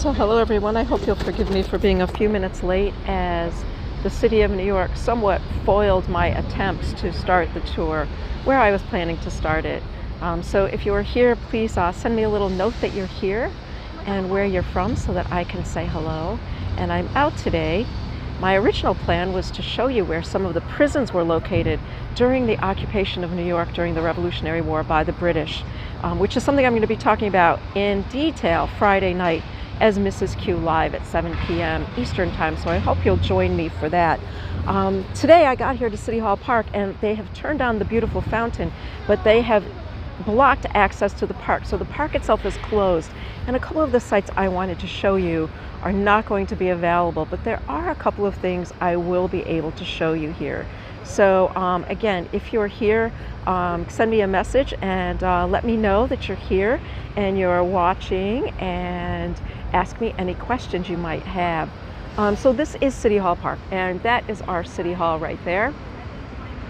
So hello everyone, I hope you'll forgive me for being a few minutes late as the city of New York somewhat foiled my attempts to start the tour where I was planning to start it. So if you are here, please send me a little note that you're here and where you're from so that I can say hello. And I'm out today. My original plan was to show you where some of the prisons were located during the occupation of New York during the Revolutionary War by the British, which is something I'm going to be talking about in detail Friday night as Mrs. Q live at 7 p.m. Eastern time, so I hope you'll join me for that. Today I got here to City Hall Park and they have turned on the beautiful fountain, but they have blocked access to the park, so the park itself is closed, and a couple of the sites I wanted to show you are not going to be available, but there are a couple of things I will be able to show you here. So again, if you're here, send me a message and let me know that you're here and you're watching, and ask me any questions you might have. So this is City Hall Park, and that is our City Hall right there,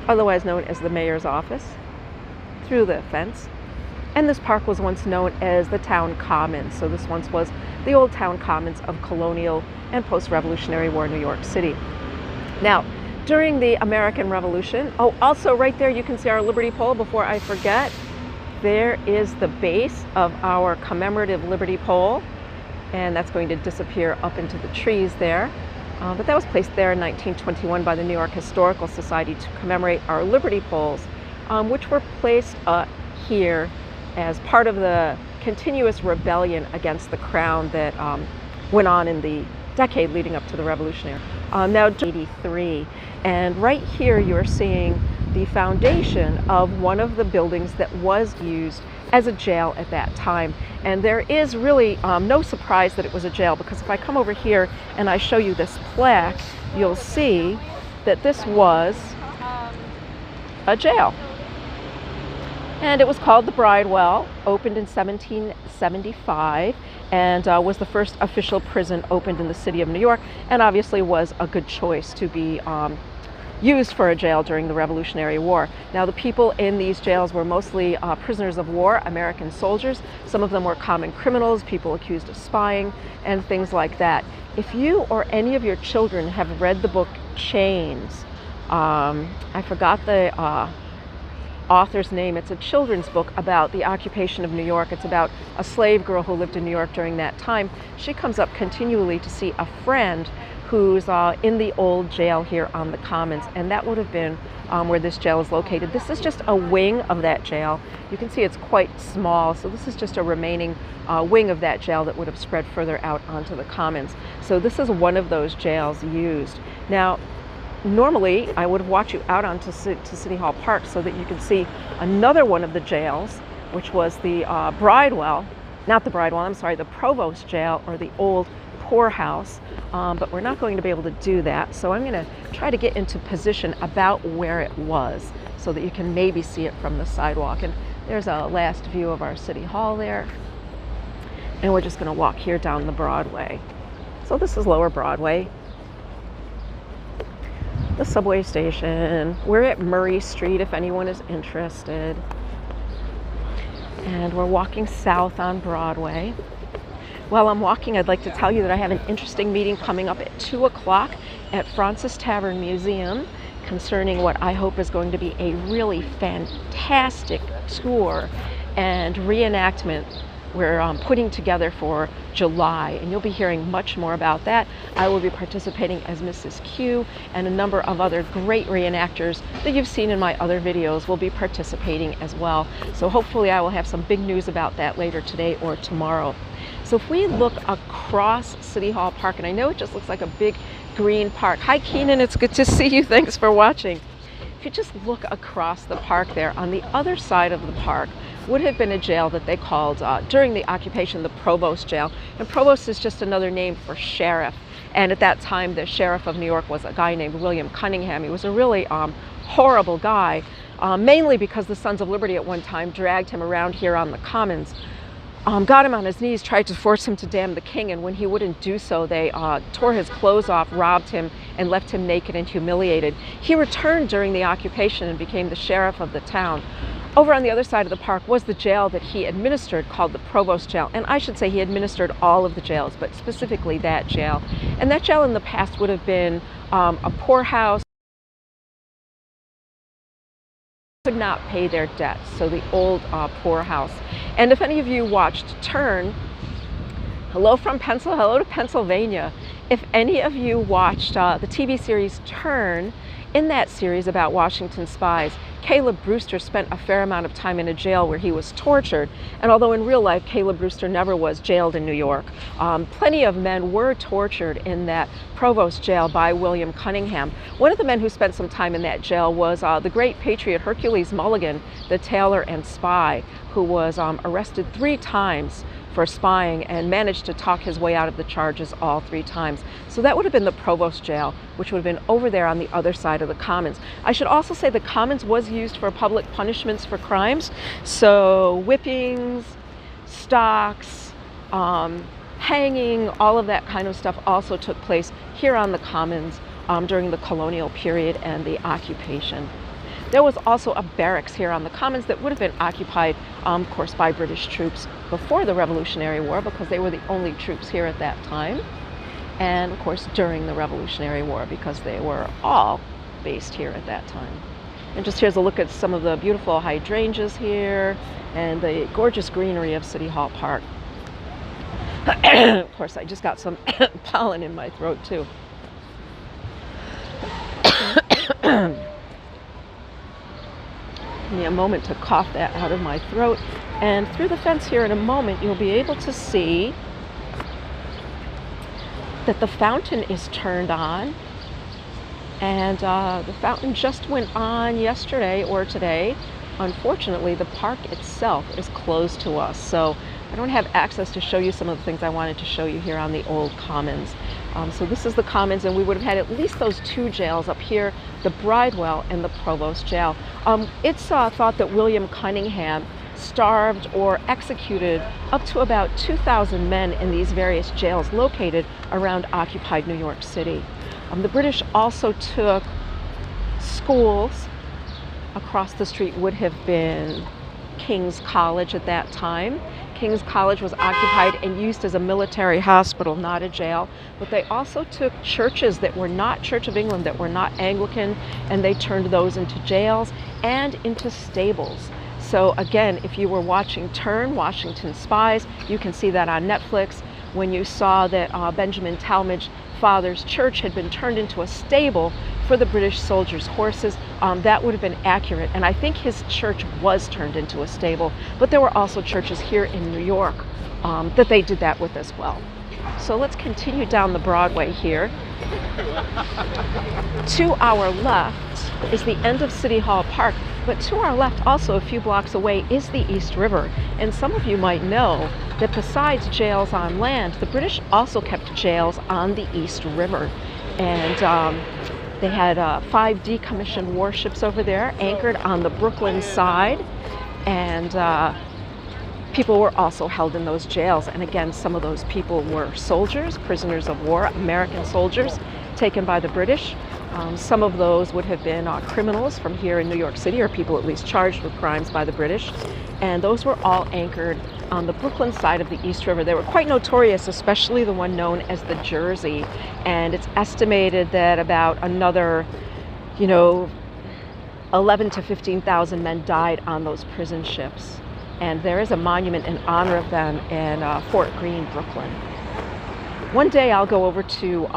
otherwise known as the Mayor's office, through the fence. And this park was once known as the Town Commons. So this once was the old Town Commons of colonial and post-Revolutionary War New York City. Now, during the American Revolution, also right there you can see our Liberty Pole. Before I forget, there is the base of our commemorative Liberty Pole, and that's going to disappear up into the trees there. But that was placed there in 1921 by the New York Historical Society to commemorate our Liberty Poles, which were placed here as part of the continuous rebellion against the crown that went on in the decade leading up to the Revolutionary. Now 83, and right here you're seeing the foundation of one of the buildings that was used as a jail at that time. And there is really no surprise that it was a jail, because if I come over here and I show you this plaque, you'll see that this was a jail. And it was called the Bridewell, opened in 1775, and was the first official prison opened in the city of New York, and obviously was a good choice to be used for a jail during the Revolutionary War. Now, the people in these jails were mostly prisoners of war, American soldiers. Some of them were common criminals, people accused of spying, and things like that. If you or any of your children have read the book Chains, I forgot the author's name. It's a children's book about the occupation of New York. It's about a slave girl who lived in New York during that time. She comes up continually to see a friend who's in the old jail here on the Commons, and that would have been where this jail is located. This is just a wing of that jail. You can see it's quite small, so this is just a remaining wing of that jail that would have spread further out onto the Commons. So this is one of those jails used. Now, normally I would have walked you out onto City Hall Park so that you can see another one of the jails, which was the Bridewell, not the Bridewell, I'm sorry, the Provost Jail, or the old poorhouse, but we're not going to be able to do that. So I'm going to try to get into position about where it was so that you can maybe see it from the sidewalk. And there's a last view of our City Hall there. And we're just going to walk here down the Broadway. So this is Lower Broadway, the subway station. We're at Murray Street if anyone is interested. And we're walking south on Broadway. While I'm walking, I'd like to tell you that I have an interesting meeting coming up at 2 o'clock at Francis Tavern Museum concerning what I hope is going to be a really fantastic tour and reenactment we're putting together for July, and you'll be hearing much more about that. I will be participating as Mrs. Q, and a number of other great reenactors that you've seen in my other videos will be participating as well. So hopefully I will have some big news about that later today or tomorrow. So if we look across City Hall Park, and I know it just looks like a big green park. Hi Keenan, it's good to see you. Thanks for watching. If you just look across the park there, on the other side of the park would have been a jail that they called, during the occupation, the Provost Jail. And Provost is just another name for sheriff. And at that time, the sheriff of New York was a guy named William Cunningham. He was a really horrible guy, mainly because the Sons of Liberty at one time dragged him around here on the Commons, got him on his knees, tried to force him to damn the king, and when he wouldn't do so, they tore his clothes off, robbed him, and left him naked and humiliated. He returned during the occupation and became the sheriff of the town. Over on the other side of the park was the jail that he administered, called the Provost Jail. And I should say he administered all of the jails, but specifically that jail. And that jail in the past would have been a poorhouse. Could not pay their debts, so the old poorhouse. And if any of you watched Turn, hello to Pennsylvania. If any of you watched the TV series Turn, in that series about Washington spies, Caleb Brewster spent a fair amount of time in a jail where he was tortured. And although in real life Caleb Brewster never was jailed in New York, plenty of men were tortured in that Provost jail by William Cunningham. One of the men who spent some time in that jail was the great patriot Hercules Mulligan, the tailor and spy, who was arrested 3 times for spying and managed to talk his way out of the charges all 3 times. So that would have been the Provost jail, which would have been over there on the other side of the Commons. I should also say the Commons was used for public punishments for crimes. So whippings, stocks, hanging, all of that kind of stuff also took place here on the Commons during the colonial period and the occupation. There was also a barracks here on the Commons that would have been occupied, of course, by British troops before the Revolutionary War, because they were the only troops here at that time. And of course, during the Revolutionary War, because they were all based here at that time. And just here's a look at some of the beautiful hydrangeas here and the gorgeous greenery of City Hall Park. Of course, I just got some pollen in my throat too. Give me a moment to cough that out of my throat. And through the fence here in a moment, you'll be able to see that the fountain is turned on. And the fountain just went on yesterday or today. Unfortunately, the park itself is closed to us, so I don't have access to show you some of the things I wanted to show you here on the old Commons. So this is the Commons, and we would have had at least those 2 jails up here, the Bridewell and the Provost Jail. It's thought that William Cunningham starved or executed up to about 2,000 men in these various jails located around occupied New York City. The British also took schools. Across the street would have been King's College at that time. King's College was occupied and used as a military hospital, not a jail. But they also took churches that were not Church of England, that were not Anglican, and they turned those into jails and into stables. So again, if you were watching Turn, Washington Spies, you can see that on Netflix. When you saw that Benjamin Talmadge's father's church had been turned into a stable for the British soldiers' horses, that would have been accurate. And I think his church was turned into a stable, but there were also churches here in New York that they did that with as well. So let's continue down the Broadway here. To our left is the end of City Hall Park, but to our left, also a few blocks away, is the East River. And some of you might know that besides jails on land, the British also kept jails on the East River. And they had 5 decommissioned warships over there anchored on the Brooklyn side. And people were also held in those jails. And again, some of those people were soldiers, prisoners of war, American soldiers taken by the British. Some of those would have been criminals from here in New York City, or people at least charged with crimes by the British. And those were all anchored on the Brooklyn side of the East River. They were quite notorious, especially the one known as the Jersey. And it's estimated that about another, 11 to 15,000 men died on those prison ships. And there is a monument in honor of them in Fort Greene, Brooklyn. One day I'll go over to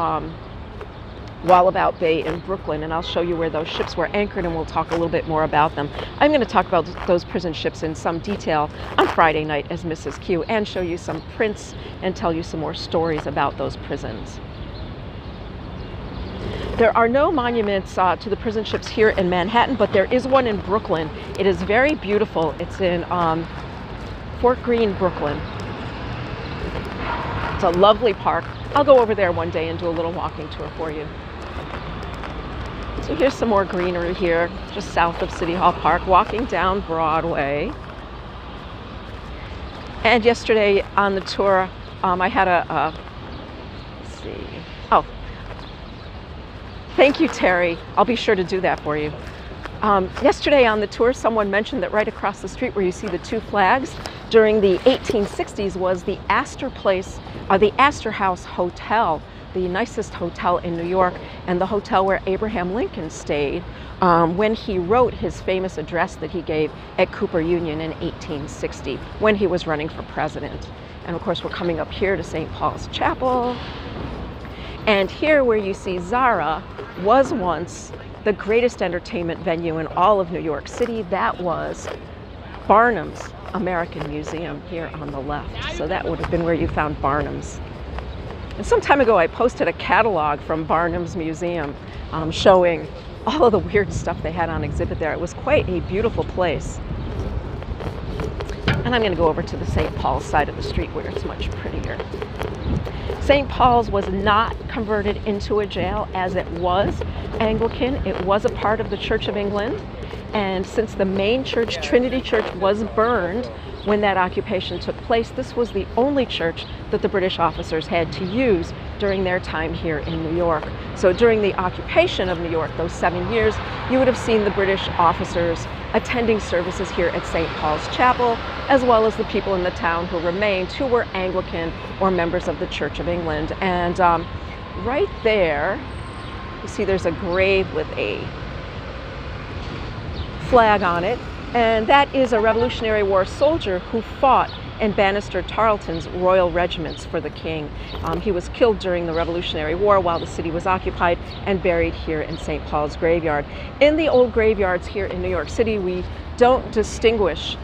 Wallabout Bay in Brooklyn, and I'll show you where those ships were anchored, and we'll talk a little bit more about them. I'm going to talk about those prison ships in some detail on Friday night as Mrs. Q, and show you some prints and tell you some more stories about those prisons. There are no monuments to the prison ships here in Manhattan, but there is one in Brooklyn. It is very beautiful. It's in Fort Greene, Brooklyn. It's a lovely park. I'll go over there one day and do a little walking tour for you. So here's some more greenery here, just south of City Hall Park, walking down Broadway. And yesterday on the tour, I had let's see. Oh, thank you, Terry. I'll be sure to do that for you. Yesterday on the tour, someone mentioned that right across the street where you see the two flags during the 1860s was the Astor Place, the Astor House Hotel, the nicest hotel in New York, and the hotel where Abraham Lincoln stayed when he wrote his famous address that he gave at Cooper Union in 1860 when he was running for president. And of course, we're coming up here to St. Paul's Chapel. And here where you see Zara was once the greatest entertainment venue in all of New York City. That was Barnum's American Museum here on the left. So that would have been where you found Barnum's. And some time ago I posted a catalog from Barnum's Museum showing all of the weird stuff they had on exhibit there. It was quite a beautiful place. And I'm going to go over to the St. Paul's side of the street where it's much prettier. St. Paul's was not converted into a jail as it was Anglican. It was a part of the Church of England. And since the main church, Trinity Church, was burned when that occupation took place, this was the only church that the British officers had to use during their time here in New York. So during the occupation of New York, those 7 years, you would have seen the British officers attending services here at St. Paul's Chapel, as well as the people in the town who remained, who were Anglican or members of the Church of England. And right there, you see there's a grave with a flag on it, and that is a Revolutionary War soldier who fought in Bannister Tarleton's Royal Regiments for the King. He was killed during the Revolutionary War while the city was occupied and buried here in St. Paul's graveyard. In the old graveyards here in New York City, we don't distinguish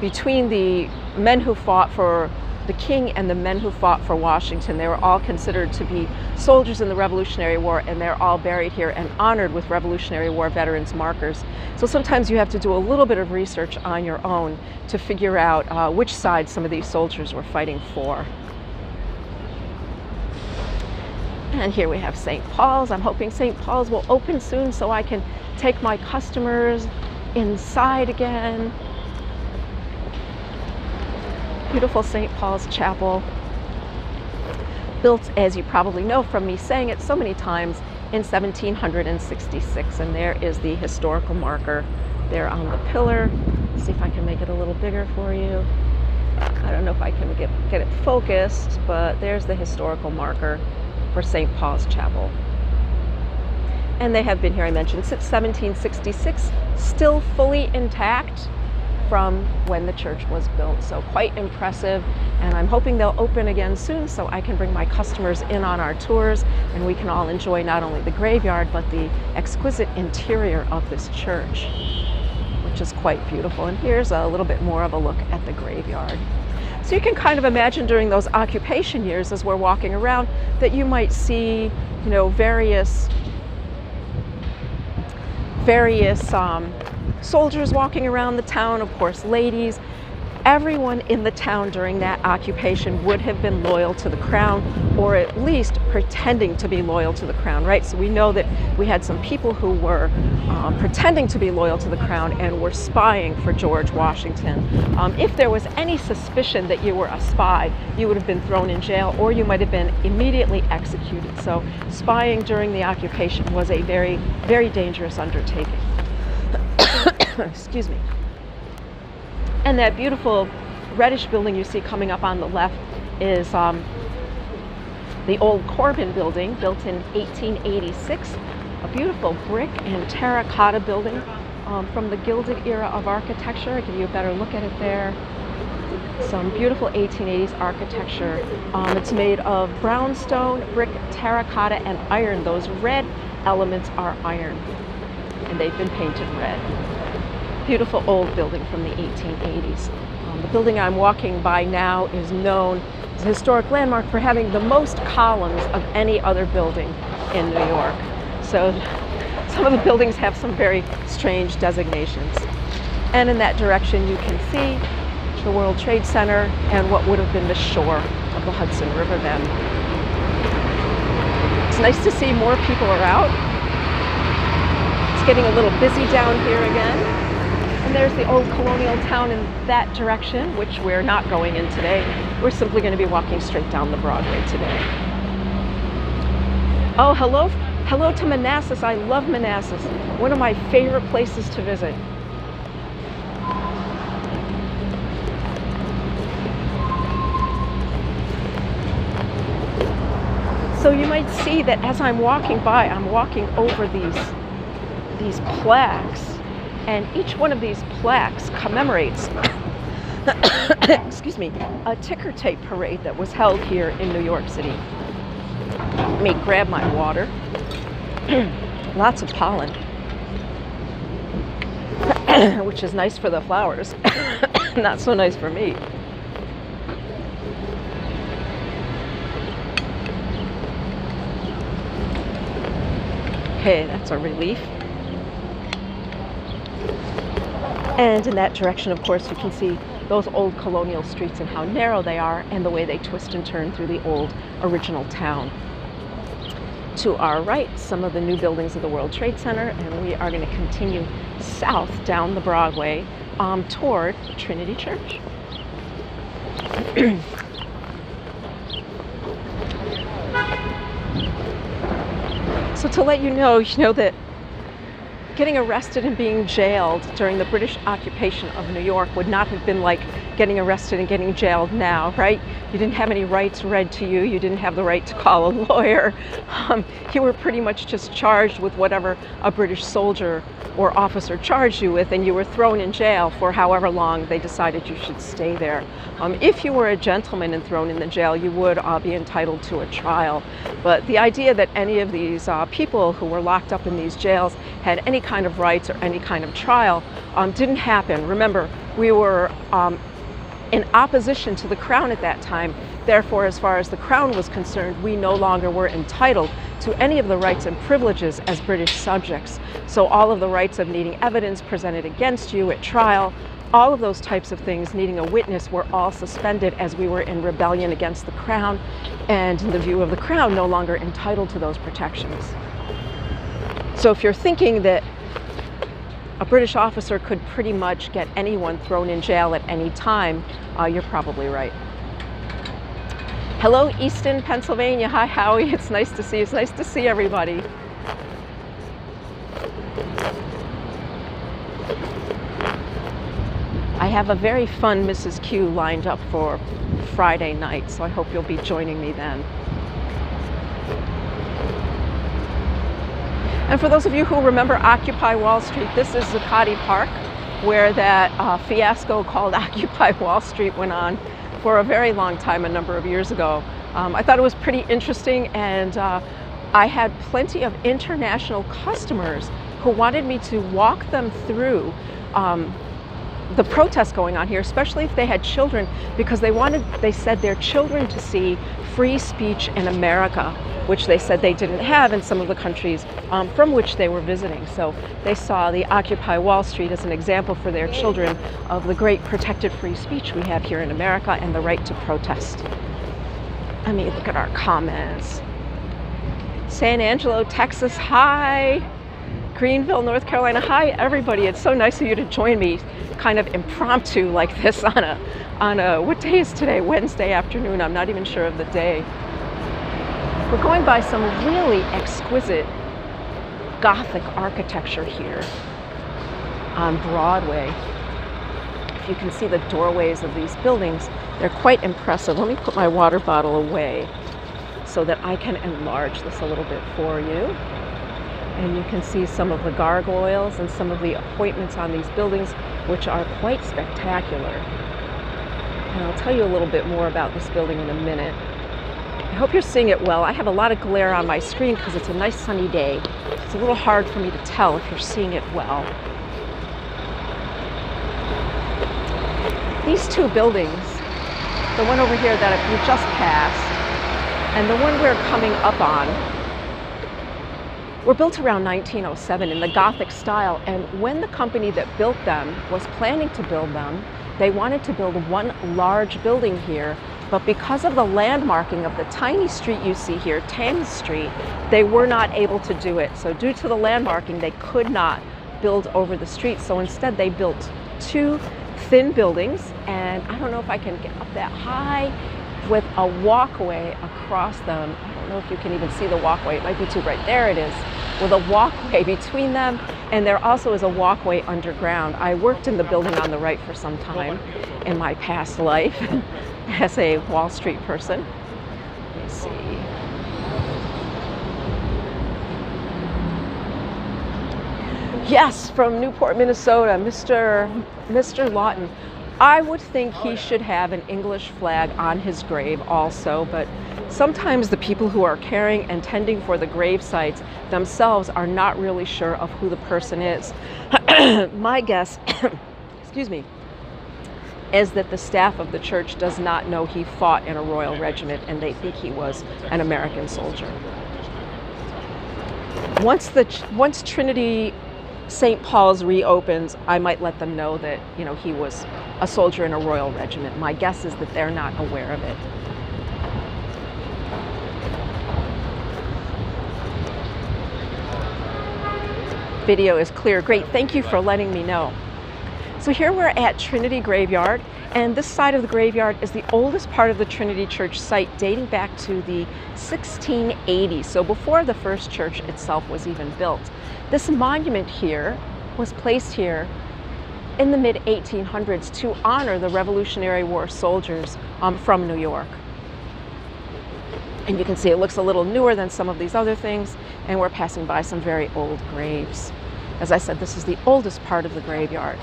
between the men who fought for the King and the men who fought for Washington. They were all considered to be soldiers in the Revolutionary War, and they're all buried here and honored with Revolutionary War veterans markers. So sometimes you have to do a little bit of research on your own to figure out which side some of these soldiers were fighting for. And here we have St. Paul's. I'm hoping St. Paul's will open soon so I can take my customers inside again. Beautiful St. Paul's Chapel, built, as you probably know from me saying it so many times, in 1766. And there is the historical marker there on the pillar. Let's see if I can make it a little bigger for you. I don't know if I can get it focused, but there's the historical marker for St. Paul's Chapel. And they have been here, I mentioned, since 1766, still fully intact from when the church was built. So quite impressive, and I'm hoping they'll open again soon so I can bring my customers in on our tours and we can all enjoy not only the graveyard but the exquisite interior of this church, which is quite beautiful. And here's a little bit more of a look at the graveyard. So you can kind of imagine during those occupation years, as we're walking around, that you might see, you know, various soldiers walking around the town, of course, ladies. Everyone in the town during that occupation would have been loyal to the crown, or at least pretending to be loyal to the crown, right? So we know that we had some people who were pretending to be loyal to the crown and were spying for George Washington. If there was any suspicion that you were a spy, you would have been thrown in jail, or you might have been immediately executed. So spying during the occupation was a very, very dangerous undertaking. Excuse me. And that beautiful reddish building you see coming up on the left is the old Corbin building, built in 1886. A beautiful brick and terracotta building from the Gilded era of architecture. I'll give you a better look at it there. Some beautiful 1880s architecture. It's made of brownstone, brick, terracotta, and iron. Those red elements are iron, and they've been painted red. Beautiful old building from the 1880s. The building I'm walking by now is known as a historic landmark for having the most columns of any other building in New York. So some of the buildings have some very strange designations. And in that direction you can see the World Trade Center and what would have been the shore of the Hudson River then. It's nice to see more people are out. It's getting a little busy down here again. And there's the old colonial town in that direction, which we're not going in today. We're simply going to be walking straight down the Broadway today. Oh, hello Hello to Manassas. I love Manassas. One of my favorite places to visit. So you might see that as I'm walking by, I'm walking over these plaques, and each one of these plaques commemorates excuse me, a ticker tape parade that was held here in New York City. Let me grab my water. Lots of pollen, which is nice for the flowers, not so nice for me. Okay, that's a relief. And in that direction, of course, you can see those old colonial streets and how narrow they are and the way they twist and turn through the old original town. To our right, some of the new buildings of the World Trade Center, and we are going to continue south down the Broadway toward Trinity Church. So to let you know that getting arrested and being jailed during the British occupation of New York would not have been like getting arrested and getting jailed now, right? You didn't have any rights read to you. You didn't have the right to call a lawyer. You were pretty much just charged with whatever a British soldier or officer charged you with, and you were thrown in jail for however long they decided you should stay there. If you were a gentleman and thrown in the jail, you would be entitled to a trial. But the idea that any of these people who were locked up in these jails had any kind of rights or any kind of trial didn't happen. Remember, we were in opposition to the crown at that time. Therefore, as far as the crown was concerned, we no longer were entitled to any of the rights and privileges as British subjects. So all of the rights of needing evidence presented against you at trial, all of those types of things, needing a witness, were all suspended as we were in rebellion against the crown, and in the view of the crown, no longer entitled to those protections. So if you're thinking that a British officer could pretty much get anyone thrown in jail at any time, you're probably right. Hello, Easton, Pennsylvania. Hi, Howie. It's nice to see you. It's nice to see everybody. I have a very fun Mrs. Q lined up for Friday night, so I hope you'll be joining me then. And for those of you who remember Occupy Wall Street, this is Zuccotti Park, where that fiasco called Occupy Wall Street went on for a very long time, a number of years ago. I thought it was pretty interesting, and I had plenty of international customers who wanted me to walk them through the protests going on here, especially if they had children, because they said their children to see free speech in America, which they said they didn't have in some of the countries from which they were visiting. So they saw the Occupy Wall Street as an example for their children of the great protected free speech we have here in America and the right to protest. Let me look at our comments. San Angelo, Texas, hi. Greenville, North Carolina, hi everybody. It's so nice of you to join me kind of impromptu like this on a what day is today? Wednesday afternoon. I'm not even sure of the day. We're going by some really exquisite Gothic architecture here on Broadway. If you can see the doorways of these buildings, they're quite impressive. Let me put my water bottle away so that I can enlarge this a little bit for you. And you can see some of the gargoyles and some of the appointments on these buildings, which are quite spectacular. And I'll tell you a little bit more about this building in a minute. I hope you're seeing it well. I have a lot of glare on my screen because it's a nice sunny day. It's a little hard for me to tell if you're seeing it well. These two buildings, the one over here that we just passed, and the one we're coming up on, were built around 1907 in the Gothic style, and when the company that built them was planning to build them, they wanted to build one large building here, but because of the landmarking of the tiny street you see here, Thames Street, they were not able to do it. So due to the landmarking, they could not build over the street, so instead they built two thin buildings, and I don't know if I can get up that high, with a walkway across them. I don't don't know if you can even see the walkway. It might be too bright. There it is, with a walkway between them, and there also is a walkway underground. I worked in the building on the right for some time in my past life as a Wall Street person. Let me see. Yes, from Newport, Minnesota, Mr. Lawton. I would think he should have an English flag on his grave also, but sometimes the people who are caring and tending for the grave sites themselves are not really sure of who the person is. My guess, excuse me, is that the staff of the church does not know he fought in a royal regiment and they think he was an American soldier. Once Trinity St. Paul's reopens, I might let them know that, you know, he was a soldier in a royal regiment. My guess is that they're not aware of it. Video is clear. Great, thank you for letting me know. So here we're at Trinity Graveyard, and this side of the graveyard is the oldest part of the Trinity Church site, dating back to the 1680s, so before the first church itself was even built. This monument here was placed here in the mid-1800s to honor the Revolutionary War soldiers from New York. And you can see it looks a little newer than some of these other things, and we're passing by some very old graves. As I said, this is the oldest part of the graveyard,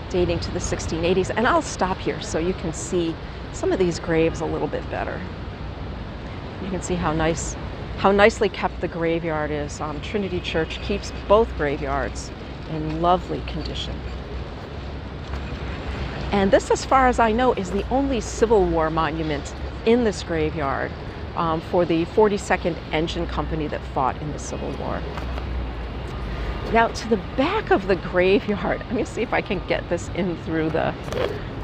dating to the 1680s. And I'll stop here so you can see some of these graves a little bit better. You can see how nicely kept the graveyard is. Trinity Church keeps both graveyards in lovely condition. And this, as far as I know, is the only Civil War monument in this graveyard for the 42nd Engine Company that fought in the Civil War. Now, to the back of the graveyard, let me see if I can get this in through the,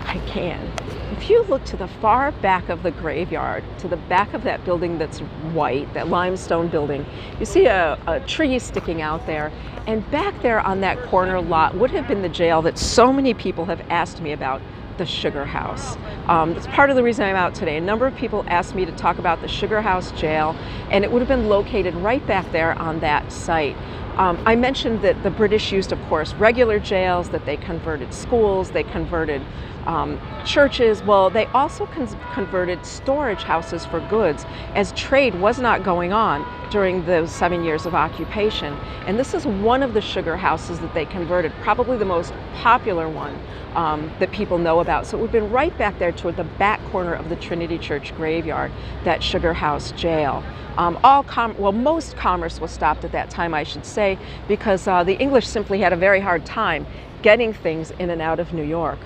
I can. If you look to the far back of the graveyard, to the back of that building that's white, that limestone building, you see a tree sticking out there. And back there on that corner lot would have been the jail that so many people have asked me about, the Sugar House. That's part of the reason I'm out today. A number of people asked me to talk about the Sugar House jail, and it would have been located right back there on that site. I mentioned that the British used, of course, regular jails, that they converted schools, they converted churches. Well, they also converted storage houses for goods, as trade was not going on during those 7 years of occupation. And this is one of the sugar houses that they converted, probably the most popular one that people know about. So it would have been right back there toward the back corner of the Trinity Church graveyard, that Sugar House jail. Most commerce was stopped at that time, I should say, because the English simply had a very hard time getting things in and out of New York.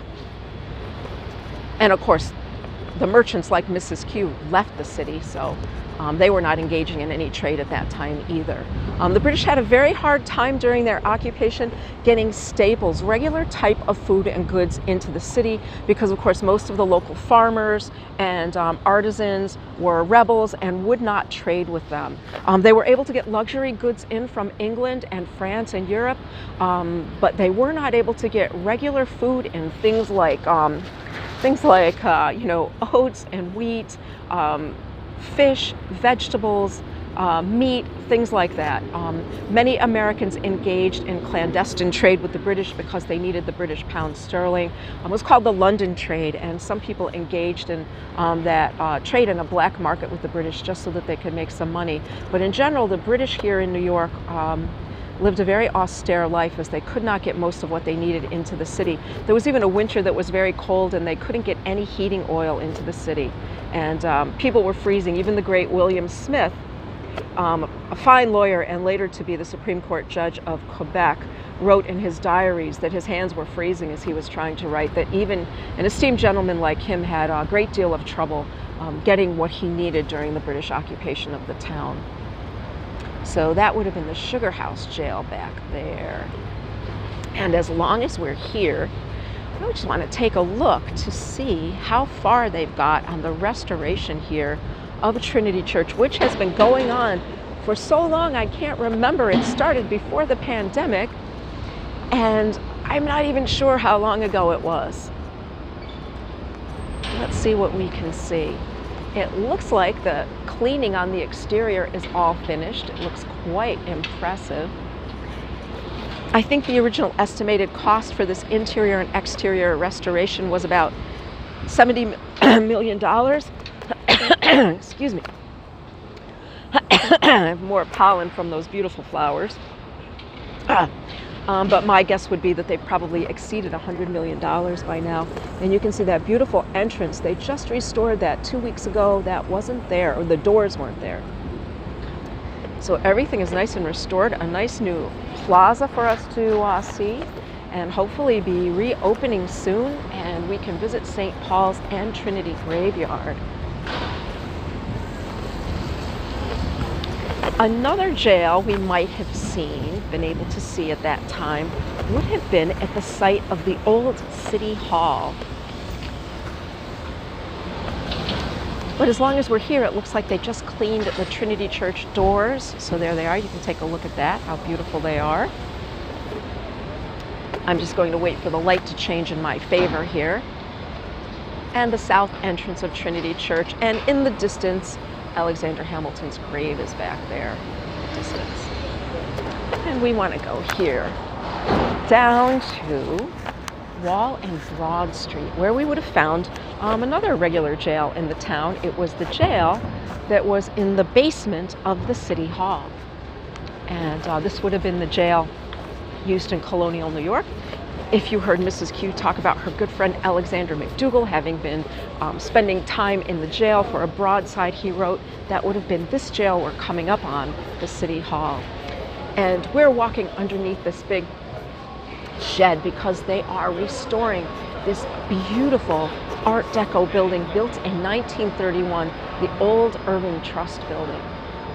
And of course, the merchants like Mrs. Q left the city, so they were not engaging in any trade at that time either. The British had a very hard time during their occupation getting staples, regular type of food and goods into the city, because of course most of the local farmers and artisans were rebels and would not trade with them. They were able to get luxury goods in from England and France and Europe, but they were not able to get regular food in, things like you know, oats and wheat, fish, vegetables, meat, things like that. Many Americans engaged in clandestine trade with the British because they needed the British pound sterling. It was called the London trade, and some people engaged in that trade in a black market with the British just so that they could make some money. But in general, the British here in New York lived a very austere life, as they could not get most of what they needed into the city. There was even a winter that was very cold and they couldn't get any heating oil into the city. And people were freezing. Even the great William Smith, a fine lawyer and later to be the Supreme Court judge of Quebec, wrote in his diaries that his hands were freezing as he was trying to write, that even an esteemed gentleman like him had a great deal of trouble getting what he needed during the British occupation of the town. So that would have been the Sugar House jail back there. And as long as we're here, I just want to take a look to see how far they've got on the restoration here of Trinity Church, which has been going on for so long I can't remember. It started before the pandemic, and I'm not even sure how long ago it was. Let's see what we can see. It looks like the cleaning on the exterior is all finished. It looks quite impressive. I think the original estimated cost for this interior and exterior restoration was about $70 million. Excuse me. I have more pollen from those beautiful flowers. But my guess would be that they've probably exceeded $100 million by now. And you can see that beautiful entrance. They just restored that 2 weeks ago. That wasn't there, or the doors weren't there. So everything is nice and restored. A nice new plaza for us to see, and hopefully be reopening soon, and we can visit St. Paul's and Trinity Graveyard. Another jail we might have been able to see at that time, would have been at the site of the old City Hall. But as long as we're here, it looks like they just cleaned the Trinity Church doors. So there they are. You can take a look at that, how beautiful they are. I'm just going to wait for the light to change in my favor here. And the south entrance of Trinity Church. And in the distance, Alexander Hamilton's grave is back there in the distance. And we want to go here, down to Wall and Broad Street, where we would have found another regular jail in the town. It was the jail that was in the basement of the City Hall. And this would have been the jail used in colonial New York. If you heard Mrs. Q talk about her good friend Alexander McDougall having been spending time in the jail for a broadside he wrote, that would have been this jail we're coming up on, the City Hall. And we're walking underneath this big shed because they are restoring this beautiful Art Deco building built in 1931, the old Urban Trust building.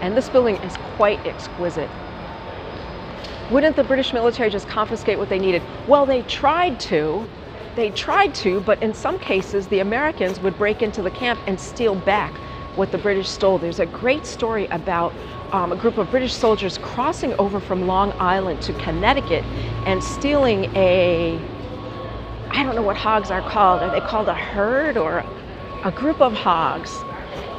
And this building is quite exquisite. Wouldn't the British military just confiscate what they needed? Well, they tried to, but in some cases the Americans would break into the camp and steal back what the British stole. There's a great story about a group of British soldiers crossing over from Long Island to Connecticut and stealing I don't know what hogs are called. Are they called a herd or a group of hogs?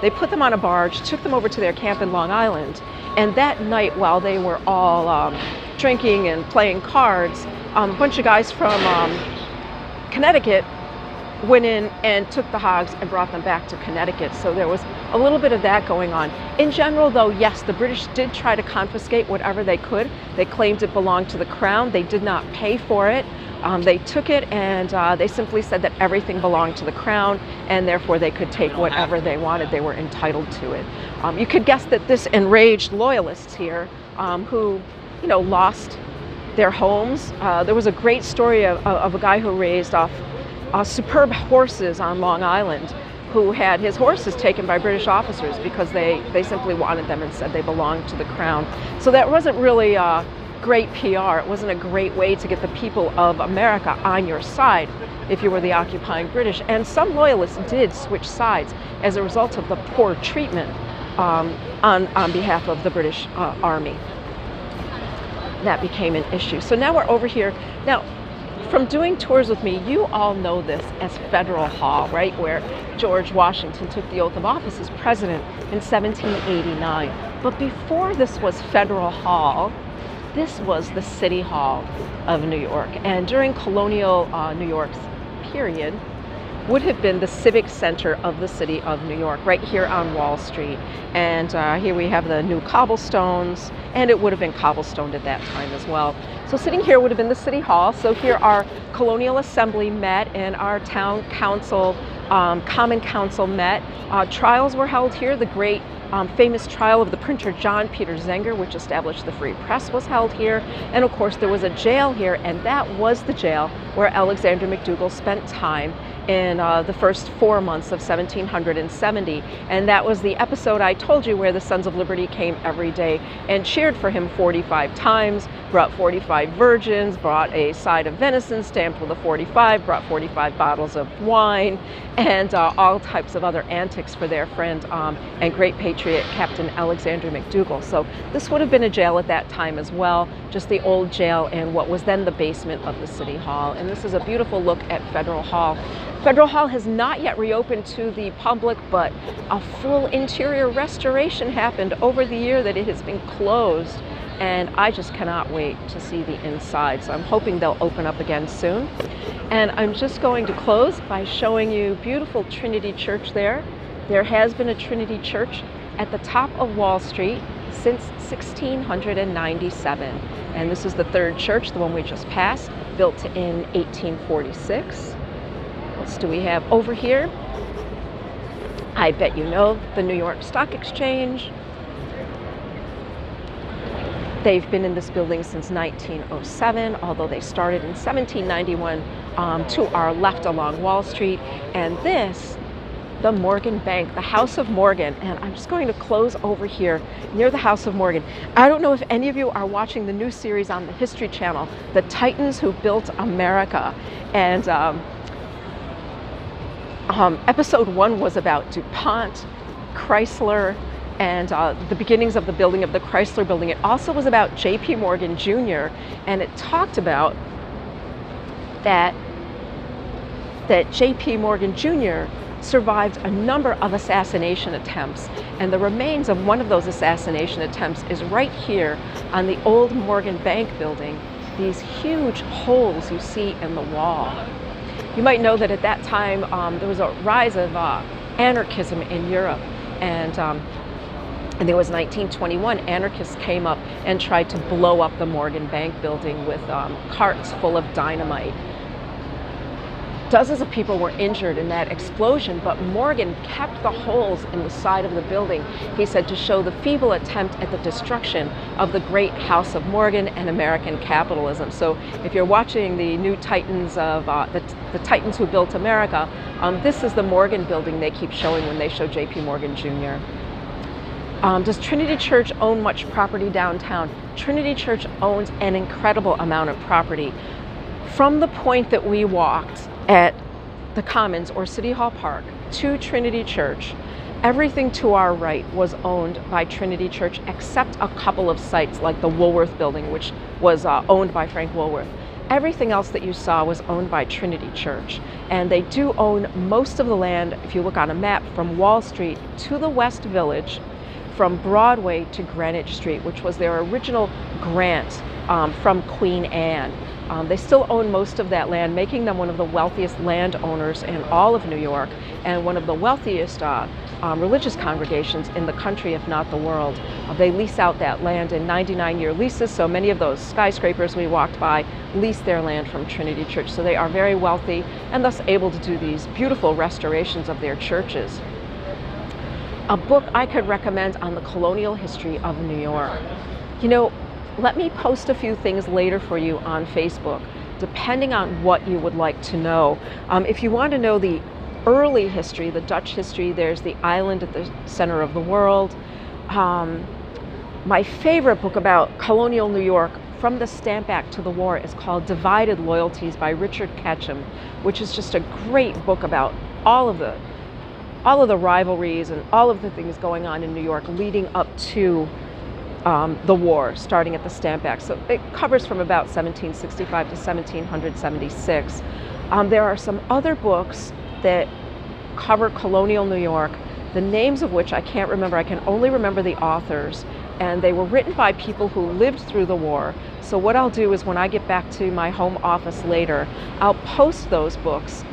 They put them on a barge, took them over to their camp in Long Island, and that night while they were all drinking and playing cards, a bunch of guys from Connecticut went in and took the hogs and brought them back to Connecticut. So there was a little bit of that going on. In general, though, yes, the British did try to confiscate whatever they could. They claimed it belonged to the crown. They did not pay for it. They took it and they simply said that everything belonged to the crown and therefore they could take whatever they wanted. They were entitled to it. You could guess that this enraged loyalists here who, lost their homes. There was a great story of a guy who raised superb horses on Long Island who had his horses taken by British officers because they simply wanted them and said they belonged to the crown. So that wasn't really great PR. It wasn't a great way to get the people of America on your side if you were the occupying British. And some loyalists did switch sides as a result of the poor treatment on behalf of the British Army. That became an issue. So now we're over here. Now, from doing tours with me, you all know this as Federal Hall, right? Where George Washington took the oath of office as president in 1789. But before this was Federal Hall, this was the City Hall of New York. And during colonial New York's period, would have been the civic center of the city of New York, right here on Wall Street. And here we have the new cobblestones, and it would have been cobblestoned at that time as well. So sitting here would have been the City Hall. So here our Colonial Assembly met and our town council, Common Council met. Trials were held here. The great famous trial of the printer John Peter Zenger, which established the free press, was held here. And of course there was a jail here, and that was the jail where Alexander McDougall spent time in the first 4 months of 1770. And that was the episode I told you where the Sons of Liberty came every day and cheered for him 45 times, brought 45 virgins, brought a side of venison stamped with a 45, brought 45 bottles of wine, and all types of other antics for their friend and great patriot Captain Alexander McDougall. So this would have been a jail at that time as well, just the old jail in what was then the basement of the City Hall. And this is a beautiful look at Federal Hall. Federal Hall has not yet reopened to the public, but a full interior restoration happened over the year that it has been closed. And I just cannot wait to see the inside. So I'm hoping they'll open up again soon. And I'm just going to close by showing you beautiful Trinity Church there. There has been a Trinity Church at the top of Wall Street since 1697. And this is the third church, the one we just passed, built in 1846. What else do we have over here? I bet you know the New York Stock Exchange. They've been in this building since 1907, although they started in 1791 to our left along Wall Street. And this, the Morgan Bank, the House of Morgan. And I'm just going to close over here near the House of Morgan. I don't know if any of you are watching the new series on the History Channel, The Titans Who Built America. And episode 1 was about DuPont, Chrysler, and the beginnings of the building of the Chrysler building. It also was about J.P. Morgan Jr. and it talked about that J.P. Morgan Jr. survived a number of assassination attempts, and the remains of one of those assassination attempts is right here on the old Morgan Bank building. These huge holes you see in the wall. You might know that at that time there was a rise of anarchism in Europe, and there was 1921, anarchists came up and tried to blow up the Morgan Bank building with carts full of dynamite. Dozens of people were injured in that explosion, but Morgan kept the holes in the side of the building, he said, to show the feeble attempt at the destruction of the great House of Morgan and American capitalism. So if you're watching the new Titans of the Titans Who Built America, this is the Morgan building they keep showing when they show J.P. Morgan Jr. Does Trinity Church own much property downtown? Trinity Church owns an incredible amount of property. From the point that we walked at the Commons or City Hall Park to Trinity Church, everything to our right was owned by Trinity Church except a couple of sites like the Woolworth building, which was owned by Frank Woolworth. Everything else that you saw was owned by Trinity Church. And they do own most of the land, if you look on a map, from Wall Street to the West Village, from Broadway to Greenwich Street, which was their original grant from Queen Anne. They still own most of that land, making them one of the wealthiest landowners in all of New York and one of the wealthiest religious congregations in the country, if not the world. They lease out that land in 99-year leases, so many of those skyscrapers we walked by lease their land from Trinity Church. So they are very wealthy and thus able to do these beautiful restorations of their churches. A book I could recommend on the colonial history of New York. You know, let me post a few things later for you on Facebook, depending on what you would like to know. If you want to know the early history, the Dutch history, there's The Island at the Center of the World. My favorite book about colonial New York from the Stamp Act to the war is called Divided Loyalties by Richard Ketchum, which is just a great book about all of the rivalries and all of the things going on in New York leading up to the war, starting at the Stamp Act. So it covers from about 1765 to 1776. There are some other books that cover colonial New York, the names of which I can't remember. I can only remember the authors, and they were written by people who lived through the war. So what I'll do is when I get back to my home office later, I'll post those books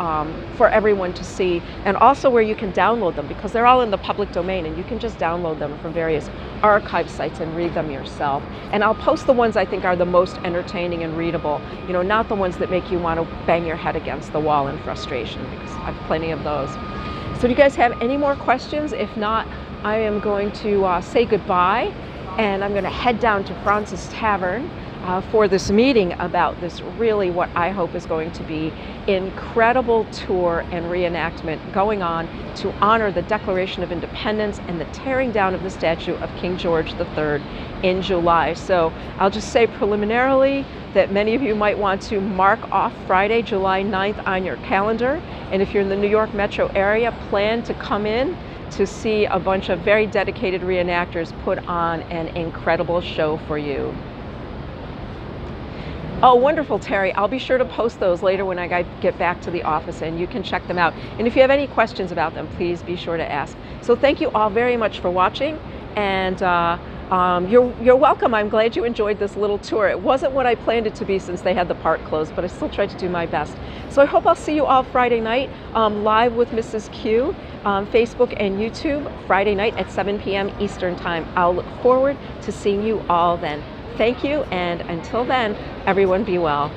for everyone to see, and also where you can download them, because they're all in the public domain and you can just download them from various archive sites and read them yourself. And I'll post the ones I think are the most entertaining and readable, you know, not the ones that make you want to bang your head against the wall in frustration, because I have plenty of those. So do you guys have any more questions? If not, I am going to say goodbye, and I'm going to head down to Francis Tavern. for this meeting about this really what I hope is going to be incredible tour and reenactment going on to honor the Declaration of Independence and the tearing down of the statue of King George III in July. So I'll just say preliminarily that many of you might want to mark off Friday, July 9th on your calendar. And if you're in the New York metro area, plan to come in to see a bunch of very dedicated reenactors put on an incredible show for you. Oh, wonderful, Terry. I'll be sure to post those later when I get back to the office, and you can check them out. And if you have any questions about them, please be sure to ask. So thank you all very much for watching, and you're welcome. I'm glad you enjoyed this little tour. It wasn't what I planned it to be since they had the park closed, but I still tried to do my best. So I hope I'll see you all Friday night live with Mrs. Q on Facebook and YouTube Friday night at 7 p.m. Eastern Time. I'll look forward to seeing you all then. Thank you, and until then, everyone be well.